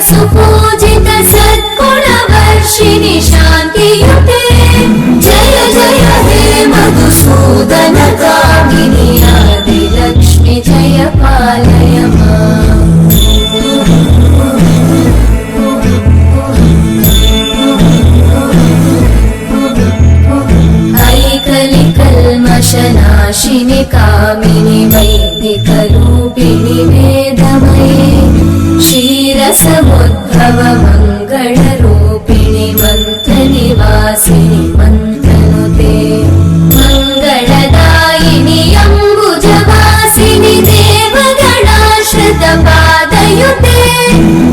सुपूजित सद्गुणवर्षिणि शान्तियुते जय जय हे मधुसूदन कामिनि आदिलक्ष्मि जय पालय माम् ऐकलिकल्मषनाशिनि कामिनि वैदिकरूपिणि वेदमये क्षीरसमुद्भव मङ्गलरूपिणि मन्त्रनिवासिनि मन्त्रनुते मङ्गलदायिनि अम्बुजवासिनि देवगणाश्रितपादयुते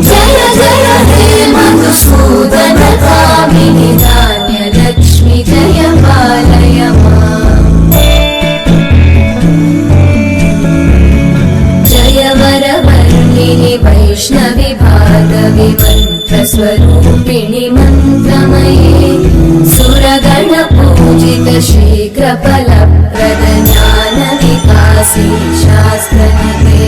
जय जय हे मधुसूदन कामिनि धान्यलक्ष्मि जय पालय माम् जय वरवर्णिनि वैष्णवि भार्गवि मन्त्रस्वरूपिणि मन्त्रमये सुरगणपूजित शीघ्रफलप्रद ज्ञानविकासिनि शास्त्रनिते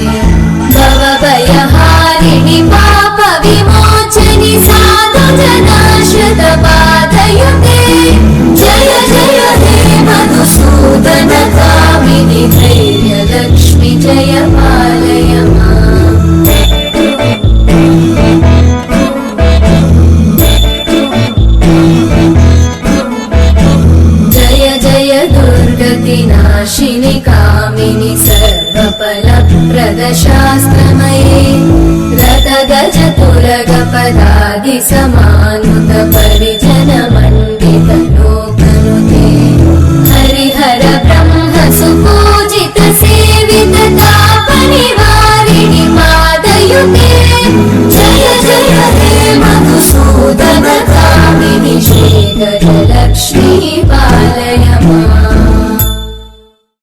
भवभयहारिणि पापविमोचनि साधुजनाश्रितपादयुते जय जय हे मधुसूदन कामिनि धैर्यलक्ष्मि जय पालय माम् जय जय दुर्गतिनाशिनि कामिनि सर्वफलप्रद शास्त्रमये रतगज तुरगपदादि समानुत परिजन